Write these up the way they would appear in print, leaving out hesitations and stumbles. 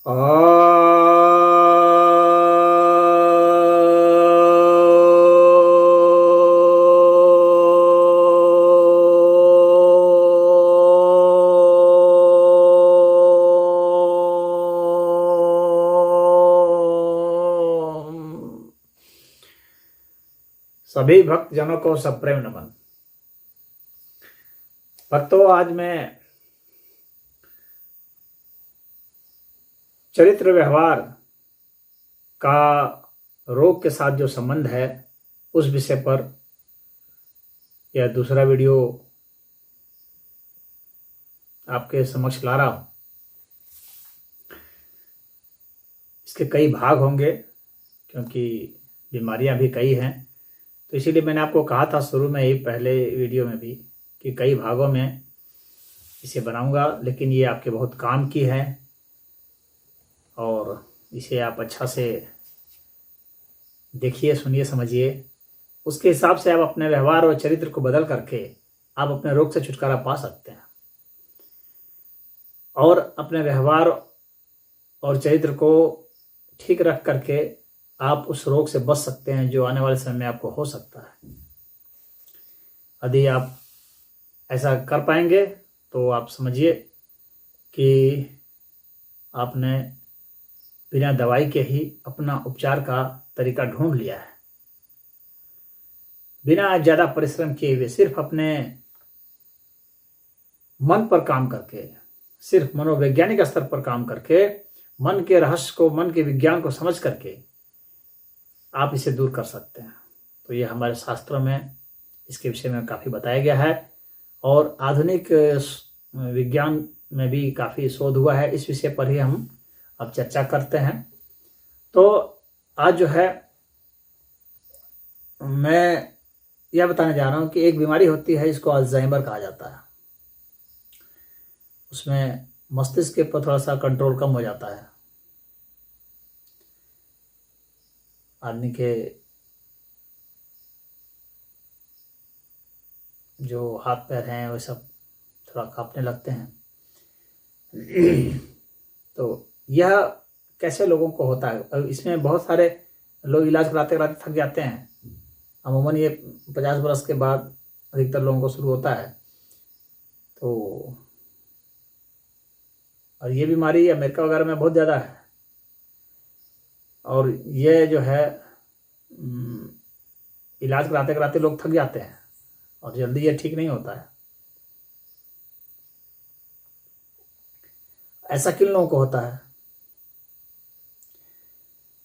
आ सभी भक्तजनों को सप्रेम नमन। भक्तों, आज मैं चरित्र व्यवहार का रोग के साथ जो संबंध है उस विषय पर यह दूसरा वीडियो आपके समक्ष ला रहा हूं। इसके कई भाग होंगे क्योंकि बीमारियां भी कई हैं, तो इसीलिए मैंने आपको कहा था शुरू में ही, पहले वीडियो में भी, कि कई भागों में इसे बनाऊंगा, लेकिन ये आपके बहुत काम की है और इसे आप अच्छा से देखिए, सुनिए, समझिए। उसके हिसाब से आप अपने व्यवहार और चरित्र को बदल करके आप अपने रोग से छुटकारा पा सकते हैं और अपने व्यवहार और चरित्र को ठीक रख करके आप उस रोग से बच सकते हैं जो आने वाले समय में आपको हो सकता है। यदि आप ऐसा कर पाएंगे तो आप समझिए कि आपने बिना दवाई के ही अपना उपचार का तरीका ढूंढ लिया है। बिना ज़्यादा परिश्रम किए हुए, सिर्फ अपने मन पर काम करके, सिर्फ मनोवैज्ञानिक स्तर पर काम करके, मन के रहस्य को, मन के विज्ञान को समझ करके आप इसे दूर कर सकते हैं। तो ये हमारे शास्त्रों में इसके विषय में काफ़ी बताया गया है और आधुनिक विज्ञान में भी काफ़ी शोध हुआ है। इस विषय पर ही हम अब चर्चा करते हैं। तो आज जो है मैं यह बताने जा रहा हूँ कि एक बीमारी होती है जिसको अल्जाइमर कहा जाता है। उसमें मस्तिष्क के पर थोड़ा सा कंट्रोल कम हो जाता है। आदमी के जो हाथ पैर हैं वो सब थोड़ा कांपने लगते हैं। तो यह कैसे लोगों को होता है? अब इसमें बहुत सारे लोग इलाज कराते कराते थक जाते हैं। अमूमन ये 50 वर्ष के बाद अधिकतर लोगों को शुरू होता है। तो और ये बीमारी अमेरिका वगैरह में बहुत ज़्यादा है और ये जो है इलाज कराते कराते लोग थक जाते हैं और जल्दी ये ठीक नहीं होता है। ऐसा किन लोगों को होता है?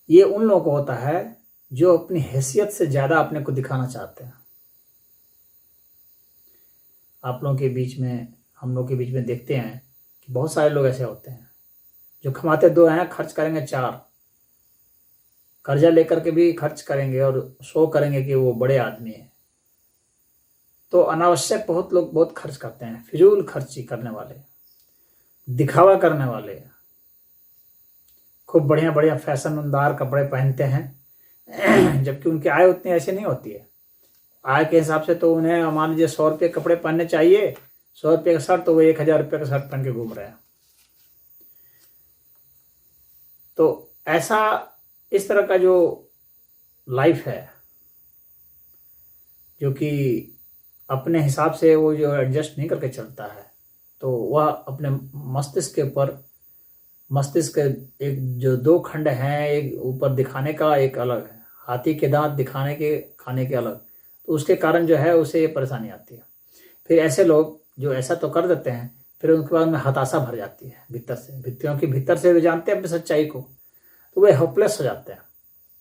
ये उन लोगों को होता है जो अपनी हैसियत से ज़्यादा अपने को दिखाना चाहते हैं। आप लोगों के बीच में, हम लोग के बीच में देखते हैं कि बहुत सारे लोग ऐसे होते हैं जो कमाते 2 हैं, खर्च करेंगे 4, कर्जा लेकर के भी खर्च करेंगे और शो करेंगे कि वो बड़े आदमी हैं। तो अनावश्यक बहुत लोग बहुत खर्च करते हैं, फिजूल खर्ची करने वाले, दिखावा करने वाले, खूब बढ़िया बढ़िया फैशनदार कपड़े पहनते हैं जबकि उनकी आय उतनी ऐसे नहीं होती है। आय के हिसाब से तो उन्हें मान लीजिए 100 रुपये कपड़े पहनने चाहिए, 100 रुपये का शर्ट, तो वो 1000 रुपये का शर्ट पहन के घूम रहे हैं। तो ऐसा, इस तरह का जो लाइफ है, जो कि अपने हिसाब से वो जो एडजस्ट नहीं करके चलता है, तो वह अपने मस्तिष्क के ऊपर, मस्तिष्क एक जो 2 खंड हैं, एक ऊपर दिखाने का, एक अलग है। हाथी के दांत दिखाने के, खाने के अलग, तो उसके कारण जो है उसे ये परेशानी आती है। फिर ऐसे लोग जो ऐसा तो कर देते हैं, फिर उनके बाद में हताशा भर जाती है भीतर से, क्योंकि भीतर से वे जानते हैं अपनी सच्चाई को, तो वे होपलेस हो जाते हैं।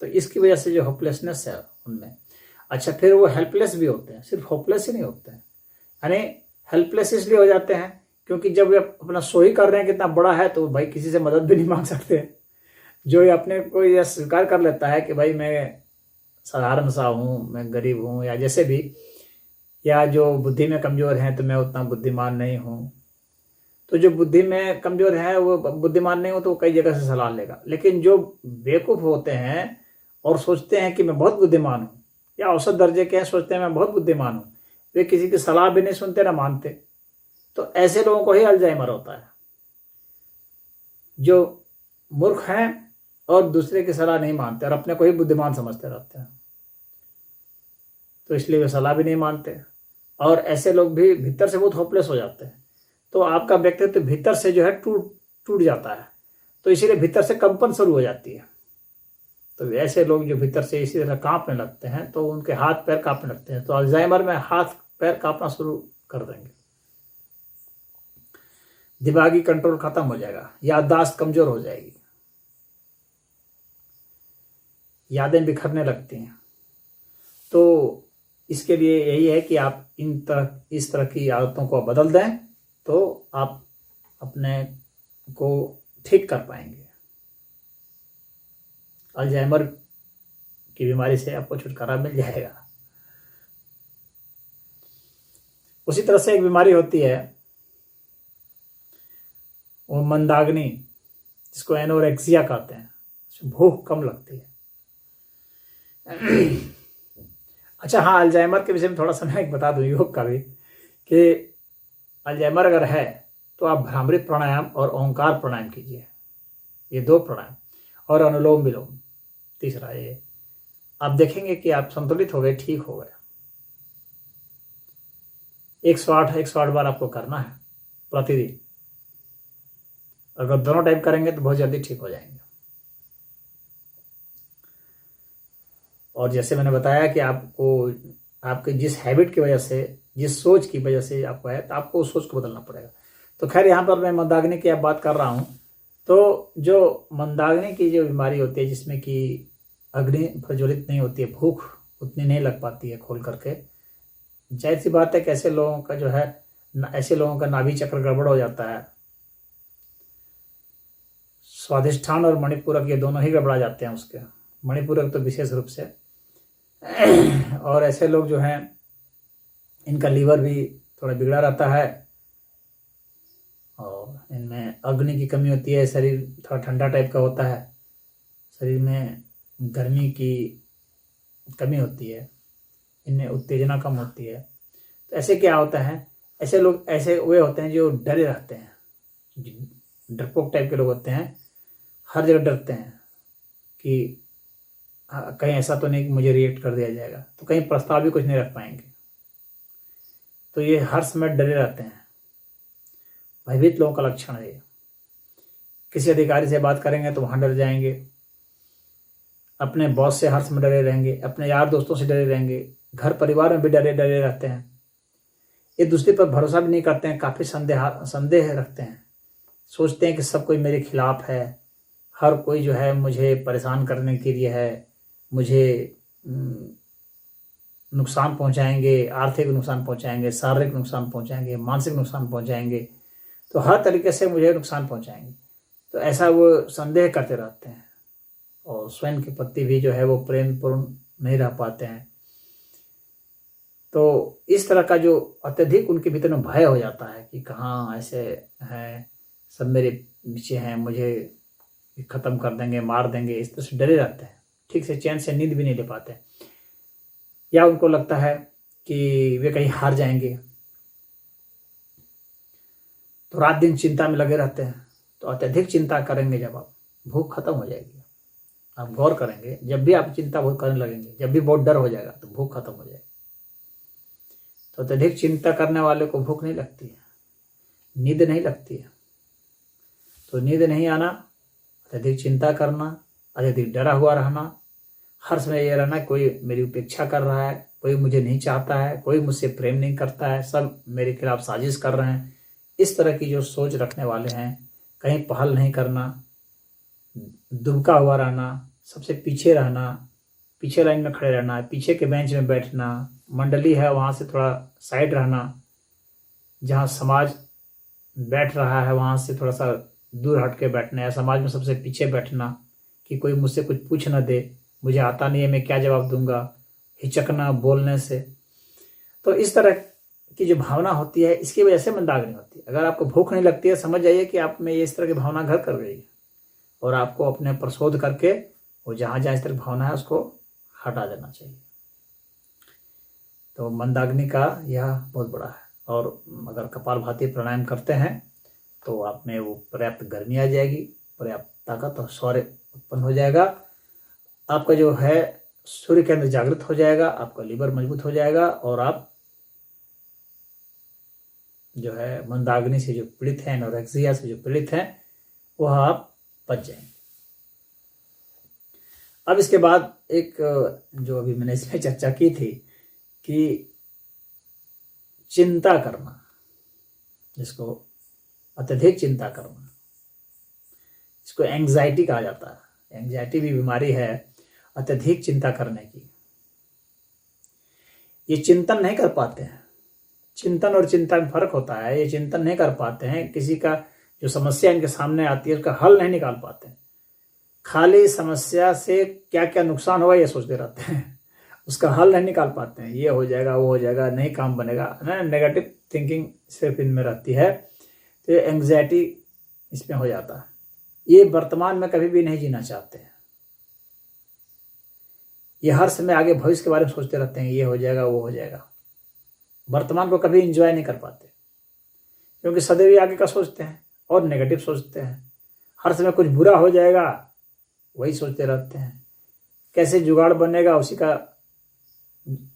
तो इसकी वजह से जो होपलेसनेस है उनमें, अच्छा, फिर वो हेल्पलेस भी होते हैं। सिर्फ होपलेस ही नहीं होते हैं, यानी हेल्पलेस इसलिए हो जाते हैं क्योंकि जब वे अपना सो ही कर रहे हैं कितना बड़ा है, तो भाई किसी से मदद भी नहीं मांग सकते। जो ये अपने को यह स्वीकार कर लेता है कि भाई मैं साधारण सा हूँ, मैं गरीब हूँ, या जैसे भी, या जो बुद्धि में कमज़ोर हैं तो मैं उतना बुद्धिमान नहीं हूँ, तो जो बुद्धि में कमज़ोर है वो बुद्धिमान नहीं हो तो वो कई जगह से सलाह लेगा। लेकिन जो बेवकूफ़ होते हैं और सोचते हैं कि मैं बहुत बुद्धिमान हूँ, या औसत दर्जे के हैं, सोचते हैं मैं बहुत बुद्धिमान हूँ, वे किसी की सलाह भी नहीं सुनते ना मानते। तो ऐसे लोगों को ही अल्जाइमर होता है, जो मूर्ख हैं और दूसरे की सलाह नहीं मानते और अपने को ही बुद्धिमान समझते रहते हैं, तो इसलिए वे सलाह भी नहीं मानते। और ऐसे लोग भी भीतर से बहुत होपलेस हो जाते हैं, तो आपका व्यक्तित्व भीतर से जो है टूट टूट जाता है, तो इसीलिए भीतर से कंपन शुरू हो जाती है। तो ऐसे लोग जो भीतर से इसी तरह कांपने लगते हैं, तो उनके हाथ पैर कांपने लगते हैं, तो अल्जाइमर में हाथ पैर कांपना शुरू कर देंगे, दिमागी कंट्रोल खत्म हो जाएगा, याददाश्त कमजोर हो जाएगी, यादें बिखरने लगती हैं। तो इसके लिए यही है कि आप इस तरह की आदतों को बदल दें, तो आप अपने को ठीक कर पाएंगे। अल्जाइमर की बीमारी से आपको छुटकारा मिल जाएगा। उसी तरह से एक बीमारी होती है वो मंदाग्नि, जिसको एनोरेक्सिया कहते हैं, भूख कम लगती है। अच्छा हाँ, अल्जाइमर के विषय में थोड़ा सा मैं बता दूं योग का भी, कि अल्जाइमर अगर है तो आप भ्रामरी प्राणायाम और ओंकार प्राणायाम कीजिए, ये 2 प्राणायाम, और अनुलोम विलोम तीसरा। ये आप देखेंगे कि आप संतुलित हो गए, ठीक हो गए। 108 बार आपको करना है प्रतिदिन। अगर दोनों टाइम करेंगे तो बहुत जल्दी ठीक हो जाएंगे। और जैसे मैंने बताया कि आपको आपके जिस हैबिट की वजह से, जिस सोच की वजह से आपको है, तो आपको उस सोच को बदलना पड़ेगा। तो खैर यहाँ पर मैं मंदाग्नि की आप बात कर रहा हूँ, तो जो मंदाग्नि की जो बीमारी होती है, जिसमें कि अग्नि प्रज्वलित नहीं होती है, भूख उतनी नहीं लग पाती है खोल करके, जाहिर सी बात है कि ऐसे लोगों का जो है, ऐसे लोगों का नाभि चक्र गड़बड़ हो जाता है, स्वाधिष्ठान और मणिपूरक ये दोनों ही गड़बड़ा जाते हैं उसके, मणिपूरक तो विशेष रूप से। और ऐसे लोग जो हैं, इनका लीवर भी थोड़ा बिगड़ा रहता है, और इनमें अग्नि की कमी होती है, शरीर थोड़ा ठंडा टाइप का होता है, शरीर में गर्मी की कमी होती है, इनमें उत्तेजना कम होती है। तो ऐसे क्या होता है, ऐसे लोग ऐसे वे होते हैं जो डरे रहते हैं, डरपोक टाइप के लोग होते हैं, हर जगह डरते हैं कि कहीं ऐसा तो नहीं कि मुझे रिएक्ट कर दिया जाएगा, तो कहीं प्रस्ताव भी कुछ नहीं रख पाएंगे। तो ये हर समय डरे रहते हैं, भयभीत लोगों का लक्षण है ये। किसी अधिकारी से बात करेंगे तो वहाँ डर जाएंगे, अपने बॉस से हर समय डरे रहेंगे, अपने यार दोस्तों से डरे रहेंगे, घर परिवार में भी डरे डरे रहते हैं, एक दूसरे पर भरोसा भी नहीं करते हैं, काफ़ी संदेह रखते हैं, सोचते हैं कि सब कोई मेरे खिलाफ है, हर कोई जो है मुझे परेशान करने के लिए है, मुझे नुकसान पहुंचाएंगे, आर्थिक नुकसान पहुंचाएंगे, शारीरिक नुकसान पहुंचाएंगे, मानसिक नुकसान पहुंचाएंगे, तो हर तरीके से मुझे नुकसान पहुंचाएंगे। तो ऐसा वो संदेह करते रहते हैं, और स्वयं के प्रति भी जो है वो प्रेमपूर्ण नहीं रह पाते हैं। तो इस तरह का जो अत्यधिक उनके भीतर में भय हो जाता है कि कहाँ ऐसे हैं, सब मेरे पीछे हैं, मुझे ख़त्म कर देंगे, मार देंगे, इस तरह से डरे रहते हैं, ठीक से चैन से नींद भी नहीं ले पाते, या उनको लगता है कि वे कहीं हार जाएंगे, तो रात दिन चिंता में लगे रहते हैं। तो अत्यधिक चिंता करेंगे जब आप, भूख खत्म हो जाएगी। आप गौर करेंगे, जब भी आप चिंता बहुत करने लगेंगे, जब भी बहुत डर हो जाएगा, तो भूख खत्म हो जाएगी। तो अत्यधिक चिंता करने वाले को भूख नहीं लगती है, नींद नहीं लगती है। तो नींद नहीं आना, अत्यधिक चिंता करना, अत्यधिक डरा हुआ रहना, हर समय ये रहना कोई मेरी उपेक्षा कर रहा है, कोई मुझे नहीं चाहता है, कोई मुझसे प्रेम नहीं करता है, सब मेरे खिलाफ साजिश कर रहे हैं, इस तरह की जो सोच रखने वाले हैं, कहीं पहल नहीं करना, दुबका हुआ रहना, सबसे पीछे रहना, पीछे लाइन में खड़े रहना, पीछे के बेंच में बैठना, मंडली है वहाँ से थोड़ा साइड रहना, जहाँ समाज बैठ रहा है वहाँ से थोड़ा सा दूर हट के बैठना, या समाज में सबसे पीछे बैठना कि कोई मुझसे कुछ पूछ न दे, मुझे आता नहीं है, मैं क्या जवाब दूंगा, हिचकना बोलने से। तो इस तरह की जो भावना होती है, इसकी वजह से मंदाग्नि होती है। अगर आपको भूख नहीं लगती है, समझ जाइए कि आप में ये इस तरह की भावना घर कर गई है, और आपको अपने पर शोध करके वो जहाँ जहाँ इस तरह की भावना है उसको हटा देना चाहिए। तो मंदाग्नि का यह बहुत बड़ा है। और अगर कपालभाति प्राणायाम करते हैं तो आप में वो पर्याप्त गर्मी आ जाएगी, पर्याप्त ताकत और शौर्य उत्पन्न हो जाएगा। आपका जो है सूर्य केंद्र जागृत हो जाएगा, आपका लीवर मजबूत हो जाएगा और आप जो है मंदाग्नि से जो पीड़ित हैं, एनोरेक्सिया से जो पीड़ित हैं, वह आप बच जाएंगे। अब इसके बाद एक जो अभी मैंने इसमें चर्चा की थी कि चिंता करना, जिसको अत्यधिक चिंता करना, इसको एंग्जाइटी कहा जाता है। एंग्जाइटी भी बीमारी है अत्यधिक चिंता करने की। ये चिंतन नहीं कर पाते हैं। चिंतन और चिंता में फर्क होता है। ये चिंतन नहीं कर पाते हैं, किसी का जो समस्या इनके सामने आती है उसका हल नहीं निकाल पाते हैं। खाली समस्या से क्या क्या नुकसान होगा ये सोचते रहते हैं, उसका हल नहीं निकाल पाते हैं। ये हो जाएगा, वो हो जाएगा, नहीं काम बनेगा ना, नेगेटिव थिंकिंग सिर्फ इनमें रहती है। तो ये एंग्जाइटी इसमें हो जाता है। ये वर्तमान में कभी भी नहीं जीना चाहते हैं। ये हर समय आगे भविष्य के बारे में सोचते रहते हैं, ये हो जाएगा, वो हो जाएगा। वर्तमान को कभी एंजॉय नहीं कर पाते, क्योंकि सदैव आगे का सोचते हैं और नेगेटिव सोचते हैं। हर समय कुछ बुरा हो जाएगा वही सोचते रहते हैं, कैसे जुगाड़ बनेगा उसी का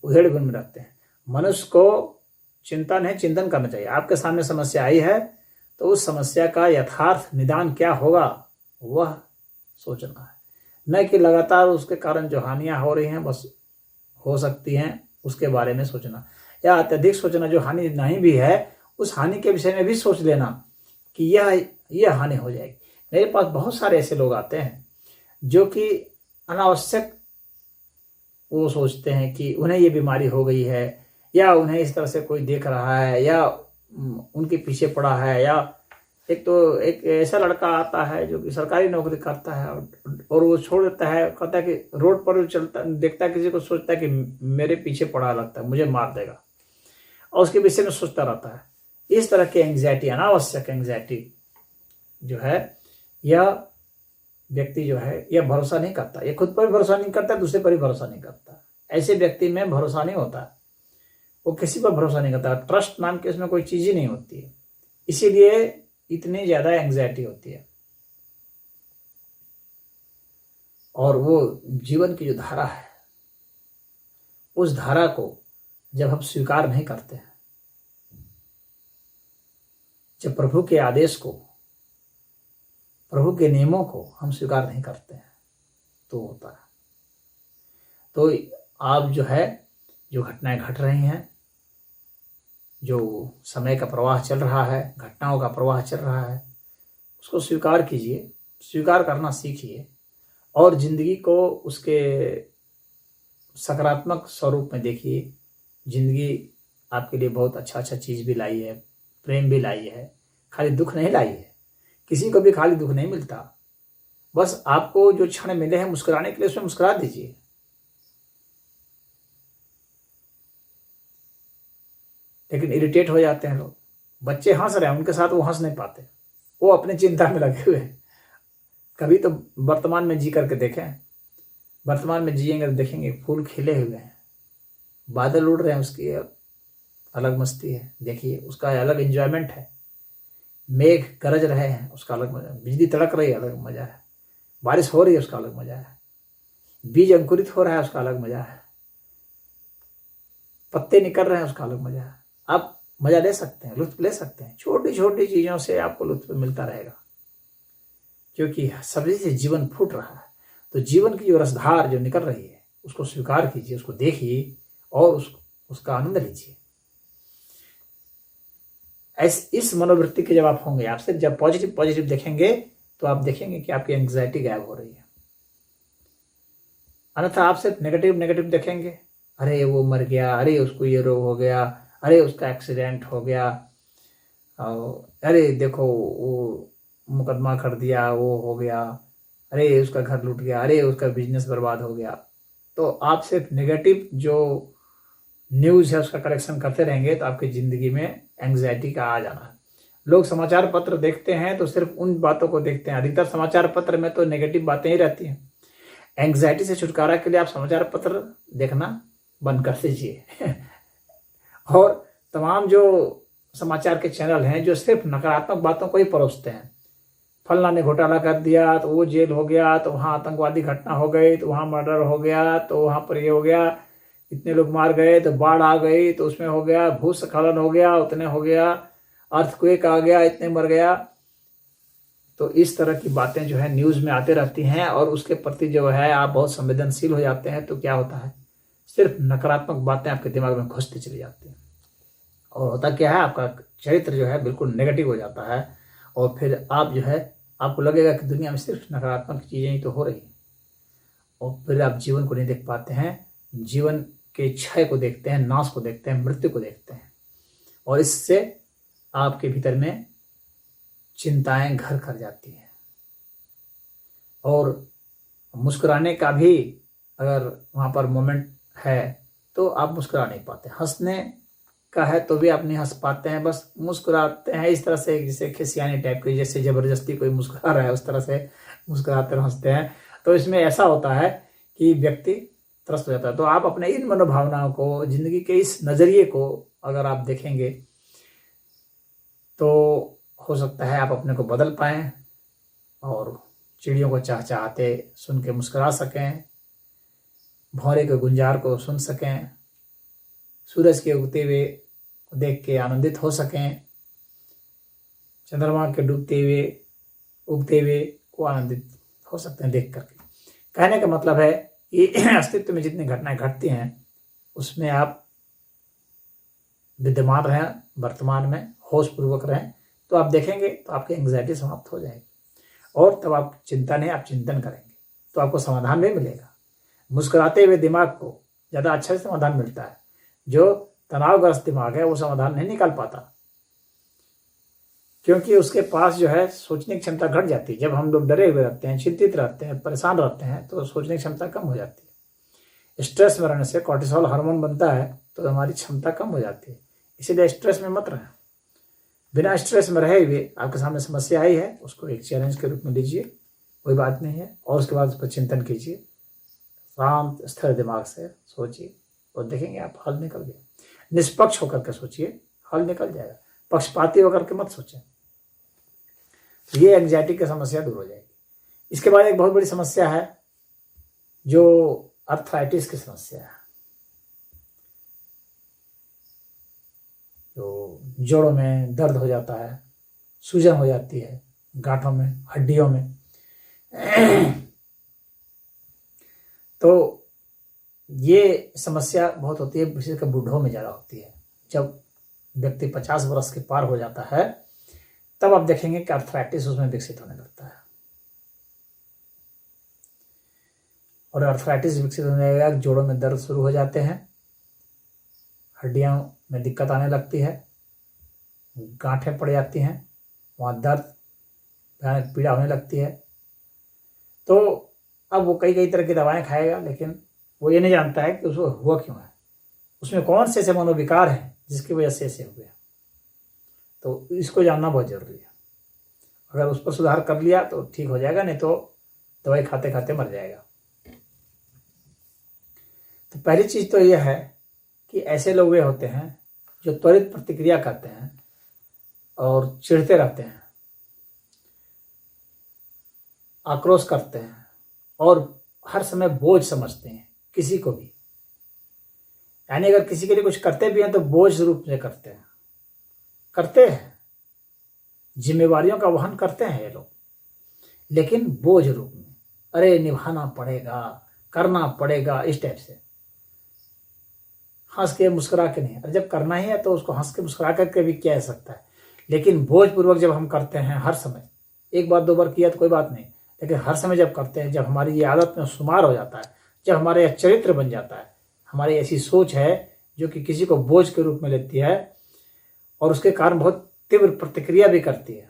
उधेड़ बुन में रहते हैं। मनुष्य को चिंता नहीं, चिंतन करना चाहिए। आपके सामने समस्या आई है तो उस समस्या का यथार्थ निदान क्या होगा वह सोचना है, न कि लगातार उसके कारण जो हानियां हो रही हैं, बस हो सकती हैं, उसके बारे में सोचना, या अत्यधिक सोचना। जो हानि नहीं भी है उस हानि के विषय में भी सोच लेना कि यह हानि हो जाएगी। मेरे पास बहुत सारे ऐसे लोग आते हैं जो कि अनावश्यक वो सोचते हैं कि उन्हें ये बीमारी हो गई है, या उन्हें इस तरह से कोई देख रहा है, या उनके पीछे पड़ा है। या एक ऐसा लड़का आता है जो कि सरकारी नौकरी करता है और वो छोड़ देता है, कहता है कि रोड पर चलता देखता है किसी को, सोचता है कि मेरे पीछे पड़ा, लगता है मुझे मार देगा, और उसके विषय में सोचता रहता है। इस तरह की एंग्जाइटी, अनावश्यक एंग्जाइटी जो है, यह व्यक्ति जो है यह भरोसा नहीं करता। ये खुद पर भी भरोसा नहीं करता, दूसरे पर भी भरोसा नहीं करता। ऐसे व्यक्ति में भरोसा नहीं होता, वो किसी पर भरोसा नहीं करता। ट्रस्ट नाम की उसमें कोई चीज ही नहीं होती है, इसीलिए इतनी ज्यादा एंग्जाइटी होती है। और वो जीवन की जो धारा है, उस धारा को जब हम स्वीकार नहीं करते हैं, जब प्रभु के आदेश को, प्रभु के नियमों को हम स्वीकार नहीं करते हैं, तो होता है। तो आप जो है, जो घटनाएं घट रही हैं, जो समय का प्रवाह चल रहा है, घटनाओं का प्रवाह चल रहा है, उसको स्वीकार कीजिए, स्वीकार करना सीखिए और जिंदगी को उसके सकारात्मक स्वरूप में देखिए। जिंदगी आपके लिए बहुत अच्छा अच्छा चीज भी लाई है, प्रेम भी लाई है, खाली दुख नहीं लाई है। किसी को भी खाली दुख नहीं मिलता। बस आपको जो क्षण मिले हैं मुस्कुराने के लिए, उसमें मुस्कुरा दीजिए। लेकिन इरिटेट हो जाते हैं लोग। बच्चे हंस रहे हैं, उनके साथ वो हंस नहीं पाते, वो अपनी चिंता में लगे हुए हैं। कभी तो वर्तमान में जी करके देखें। वर्तमान में जिएंगे तो देखेंगे फूल खिले हुए हैं, बादल उड़ रहे हैं, उसकी अलग मस्ती है, देखिए उसका अलग एंजॉयमेंट है। मेघ गरज रहे हैं, उसका अलग मजा, बिजली तड़क रही है, अलग मजा है। बारिश हो रही है, उसका अलग मजा है। बीज अंकुरित हो रहा है, उसका अलग मजा है। पत्ते निकल रहे हैं, उसका अलग मजा है। आप मजा ले सकते हैं, लुत्फ ले सकते हैं। छोटी छोटी चीजों से आपको लुत्फ मिलता रहेगा, क्योंकि सभी से जीवन फूट रहा है। तो जीवन की जो रसधार जो निकल रही है, उसको स्वीकार कीजिए, उसको देखिए और उसका आनंद लीजिए। इस मनोवृत्ति के जब आप होंगे, आप सिर्फ जब पॉजिटिव देखेंगे, तो आप देखेंगे कि आपकी एंग्जाइटी गायब हो रही है। अन्यथा आप सिर्फ नेगेटिव देखेंगे, अरे वो मर गया, अरे उसको ये रोग हो गया, अरे उसका एक्सीडेंट हो गया, अरे देखो वो मुकदमा कर दिया, वो हो गया, अरे उसका घर लूट गया, अरे उसका बिजनेस बर्बाद हो गया। तो आप सिर्फ नेगेटिव जो न्यूज़ है उसका कलेक्शन करते रहेंगे, तो आपकी ज़िंदगी में एंग्जाइटी का आ जाना है। लोग समाचार पत्र देखते हैं तो सिर्फ उन बातों को देखते हैं। अधिकतर समाचार पत्र में तो नेगेटिव बातें ही रहती हैं। एंग्जाइटी से छुटकारा के लिए आप समाचार पत्र देखना बंद कर दीजिए और तमाम जो समाचार के चैनल हैं जो सिर्फ नकारात्मक बातों को ही परोसते हैं, फलना ने घोटाला कर दिया तो वो जेल हो गया, तो वहाँ आतंकवादी घटना हो गई तो वहाँ मर्डर हो गया, तो वहाँ पर ये हो गया, इतने लोग मार गए, तो बाढ़ आ गई तो उसमें हो गया, भूस्खलन हो गया, उतने हो गया, अर्थक्वेक आ गया, इतने मर गया। तो इस तरह की बातें जो है न्यूज़ में आते रहती हैं और उसके प्रति जो है आप बहुत संवेदनशील हो जाते हैं। तो क्या होता है, सिर्फ नकारात्मक बातें आपके दिमाग में घुसती चली जाती हैं और होता क्या है, आपका चरित्र जो है बिल्कुल नेगेटिव हो जाता है और फिर आप जो है, आपको लगेगा कि दुनिया में सिर्फ नकारात्मक चीज़ें ही तो हो रही हैं और फिर आप जीवन को नहीं देख पाते हैं, जीवन के क्षय को देखते हैं, नाश को देखते हैं, मृत्यु को देखते हैं और इससे आपके भीतर में चिंताएं घर कर जाती हैं। और मुस्कुराने का भी अगर वहाँ पर मोमेंट है तो आप मुस्कुरा नहीं पाते, हंसने का है तो भी आप नहीं हंस पाते हैं, बस मुस्कुराते हैं इस तरह से जैसे खिसियानी टाइप की, जैसे जबरदस्ती कोई मुस्कुरा रहा है उस तरह से मुस्कुराते और हंसते हैं। तो इसमें ऐसा होता है कि व्यक्ति त्रस्त हो जाता है। तो आप अपने इन मनोभावनाओं को, जिंदगी के इस नज़रिए को अगर आप देखेंगे तो हो सकता है आप अपने को बदल पाएं और चिड़ियों को चहचहाते सुन के मुस्कुरा सकें, भौरे के गुंजार को सुन सकें, सूरज के उगते हुए को देख के आनंदित हो सकें, चंद्रमा के डूबते हुए उगते हुए को आनंदित हो सकते हैं देख करके। कहने का मतलब है कि अस्तित्व में जितनी घटनाएं घटती हैं उसमें आप विद्यमान रहें, वर्तमान में होशपूर्वक रहें, तो आप देखेंगे तो आपकी एंग्जाइटी समाप्त हो जाएगी और तब आप चिंता नहीं, आप चिंतन करेंगे तो आपको समाधान भी मिलेगा। मुस्कुराते हुए दिमाग को ज़्यादा अच्छा समाधान मिलता है, जो तनावग्रस्त दिमाग है वो समाधान नहीं निकाल पाता क्योंकि उसके पास जो है सोचने की क्षमता घट जाती है। जब हम लोग डरे हुए रहते हैं, चिंतित रहते हैं, परेशान रहते हैं तो सोचने की क्षमता कम हो जाती है। स्ट्रेस में रहने से कॉर्टिसोल हार्मोन बनता है तो हमारी क्षमता कम हो जाती है, इसीलिए स्ट्रेस में मत रहें। बिना स्ट्रेस में रहे हुए आपके सामने समस्या आई है, उसको एक चैलेंज के रूप में लीजिए, कोई बात नहीं है, और उसके बाद उस पर चिंतन कीजिए, शांत स्थिर दिमाग से सोचिए और देखेंगे आप हल निकल गया। निष्पक्ष होकर के सोचिए, हल निकल जाएगा। पक्षपाती होकर के मत सोचें, तो ये एंग्जाइटी की समस्या दूर हो जाएगी। इसके बाद एक बहुत बड़ी समस्या है जो अर्थराइटिस की समस्या है, तो जोड़ों में दर्द हो जाता है, सूजन हो जाती है गांठों में, हड्डियों में। तो ये समस्या बहुत होती है, विशेषकर बूढ़ों में ज़्यादा होती है। जब व्यक्ति 50 वर्ष के पार हो जाता है तब आप देखेंगे कि अर्थराइटिस उसमें विकसित होने लगता है और अर्थराइटिस विकसित होने के बाद जोड़ों में दर्द शुरू हो जाते हैं, हड्डियों में दिक्कत आने लगती है, गांठें पड़ जाती हैं, वहाँ दर्द भयानक पीड़ा होने लगती है। तो अब वो कई तरह की दवाएं खाएगा, लेकिन वो ये नहीं जानता है कि उसको हुआ क्यों है, उसमें कौन से ऐसे मनोविकार हैं जिसकी वजह से ऐसे हो गया। तो इसको जानना बहुत जरूरी है। अगर उस पर सुधार कर लिया तो ठीक हो जाएगा, नहीं तो दवाई खाते खाते मर जाएगा। तो पहली चीज तो यह है कि ऐसे लोग वे होते हैं जो त्वरित प्रतिक्रिया करते हैं और चिढ़ते रहते हैं, आक्रोश करते हैं और हर समय बोझ समझते हैं किसी को भी। यानी अगर किसी के लिए कुछ करते भी हैं तो बोझ रूप में करते हैं, जिम्मेवारियों का वहन करते हैं ये लोग, लेकिन बोझ रूप में, अरे निभाना पड़ेगा, करना पड़ेगा, इस टाइप से, हंस के मुस्कुरा के नहीं। अरे जब करना ही है तो उसको हंस के मुस्कुरा करके भी किया जा सकता है, लेकिन बोझपूर्वक जब हम करते हैं हर समय, एक बार दो बार किया तो कोई बात नहीं, लेकिन हर समय जब करते हैं, जब हमारी ये आदत में शुमार हो जाता है, जब हमारे चरित्र बन जाता है, हमारी ऐसी सोच है जो कि किसी को बोझ के रूप में लेती है और उसके कारण बहुत तीव्र प्रतिक्रिया भी करती है,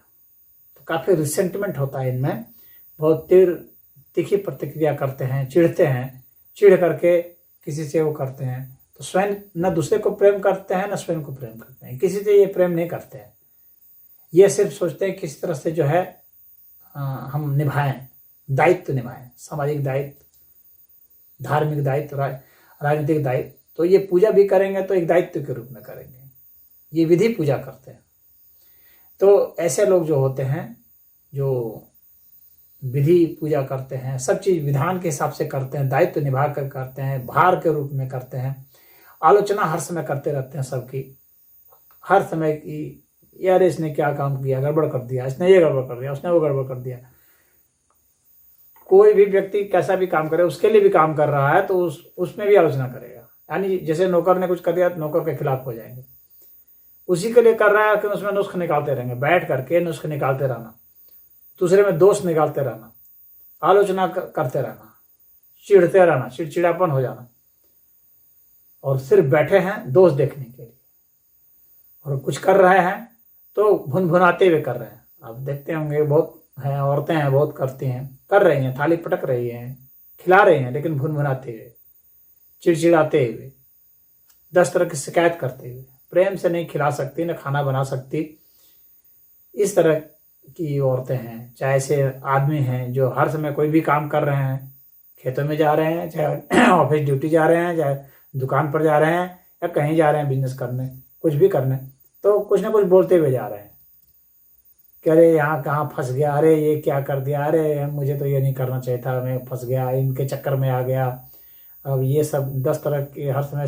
तो काफ़ी रिसेंटमेंट होता है इनमें, बहुत तीव्र तीखी प्रतिक्रिया करते हैं, चिढ़ते हैं, चिढ़ करके किसी से वो करते हैं, तो स्वयं न दूसरे को प्रेम करते हैं न स्वयं को प्रेम करते हैं, किसी से ये प्रेम नहीं करते हैं। ये सिर्फ सोचते हैं किस तरह से जो है हम निभाएं, दायित्व निभाएं, सामाजिक दायित्व, धार्मिक दायित्व, राजनीतिक दायित्व। तो ये पूजा भी करेंगे तो एक दायित्व के रूप में करेंगे, ये विधि पूजा करते हैं। तो ऐसे लोग जो होते हैं जो विधि पूजा करते हैं, सब चीज़ विधान के हिसाब से करते हैं, दायित्व निभा कर करते हैं, भार के रूप में करते हैं। आलोचना हर समय करते रहते हैं सबकी, हर समय की, यार इसने क्या काम किया, गड़बड़ कर दिया, इसने ये गड़बड़ कर दिया, उसने वो गड़बड़ कर दिया। कोई भी व्यक्ति कैसा भी काम करे, उसके लिए भी काम कर रहा है तो उसमें भी आलोचना करेगा। यानी जैसे नौकर ने कुछ कर दिया, नौकर के खिलाफ हो जाएंगे। उसी के लिए कर रहा है कि उसमें नुस्ख निकालते रहेंगे, बैठ करके नुस्ख निकालते रहना, दूसरे में दोष निकालते रहना, आलोचना करते रहना, चिढ़ते रहना, चिड़चिड़ापन हो जाना, और सिर्फ बैठे हैं दोष देखने के लिए, और कुछ कर रहे हैं तो भुनभुनाते हुए कर रहे हैं। आप देखते होंगे बहुत हैं, औरतें हैं बहुत करती हैं, कर रही हैं, थाली पटक रही हैं, खिला रही हैं, लेकिन भुनभुनाते हुए, चिड़चिड़ाते हुए, 10 तरह की शिकायत करते हुए। प्रेम से नहीं खिला सकती, न खाना बना सकती। इस तरह की औरतें हैं। चाहे ऐसे आदमी हैं जो हर समय कोई भी काम कर रहे हैं, खेतों में जा रहे हैं, चाहे ऑफिस ड्यूटी जा रहे हैं, चाहे दुकान पर जा रहे हैं, या कहीं जा रहे हैं बिजनेस करने, कुछ भी करने, तो कुछ ना कुछ बोलते हुए जा रहे हैं कि अरे यहाँ कहाँ फंस गया, अरे ये क्या कर दिया, अरे मुझे तो ये नहीं करना चाहिए था, मैं फंस गया, इनके चक्कर में आ गया। अब ये सब 10 तरह की हर समय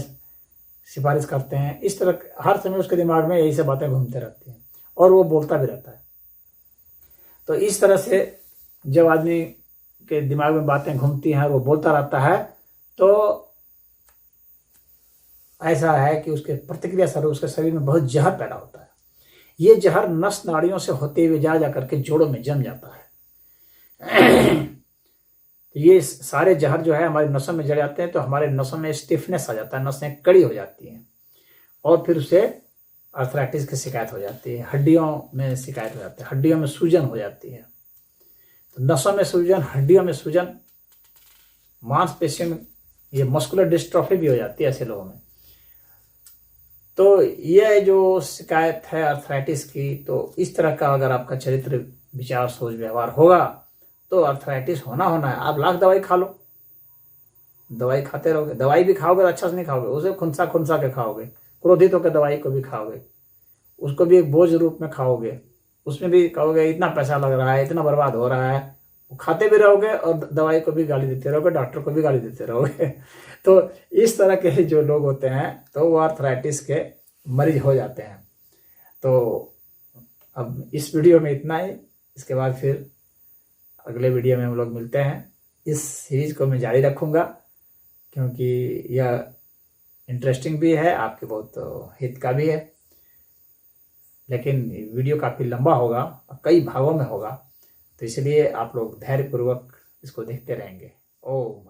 सिफारिश करते हैं। इस तरह हर समय उसके दिमाग में यही सब बातें घूमते रहती हैं, और वो बोलता भी रहता है। तो इस तरह से जब आदमी के दिमाग में बातें घूमती हैं और वो बोलता रहता है, तो ऐसा है कि उसके प्रतिक्रिया स्वरूप उसके शरीर में बहुत जहर पैदा होता है। ये जहर नस नाड़ियों से होते हुए जा करके जोड़ों में जम जाता है। ये सारे जहर जो है हमारे नसों में जड़ जाते हैं, तो हमारे नसों में स्टिफनेस आ जाता है, नसें कड़ी हो जाती हैं, और फिर उसे आर्थराइटिस की शिकायत हो जाती है, हड्डियों में शिकायत हो जाती है, हड्डियों में सूजन हो जाती है। तो नसों में सूजन, हड्डियों में सूजन, मांसपेशियों में ये मस्कुलर डिस्ट्रॉफी भी हो जाती है ऐसे लोगों में। तो यह जो शिकायत है आर्थराइटिस की, तो इस तरह का अगर आपका चरित्र, विचार, सोच, व्यवहार होगा तो आर्थराइटिस होना है। आप लाख दवाई खा लो, दवाई खाते रहोगे, दवाई भी खाओगे तो अच्छा से नहीं खाओगे, उसे खुनसा खुनसा के खाओगे, क्रोधित होकर दवाई को भी खाओगे, उसको भी एक बोझ रूप में खाओगे, उसमें भी कहोगे इतना पैसा लग रहा है, इतना बर्बाद हो रहा है, वो खाते भी रहोगे और दवाई को भी गाली देते रहोगे, डॉक्टर को भी गाली देते रहोगे। तो इस तरह के जो लोग होते हैं तो वो आर्थराइटिस के मरीज हो जाते हैं। तो अब इस वीडियो में इतना ही, इसके बाद फिर अगले वीडियो में हम लोग मिलते हैं। इस सीरीज को मैं जारी रखूँगा क्योंकि यह इंटरेस्टिंग भी है, आपके बहुत हित का भी है, लेकिन वीडियो काफ़ी लंबा होगा, कई भागों में होगा, तो इसलिए आप लोग धैर्यपूर्वक इसको देखते रहेंगे। ओम।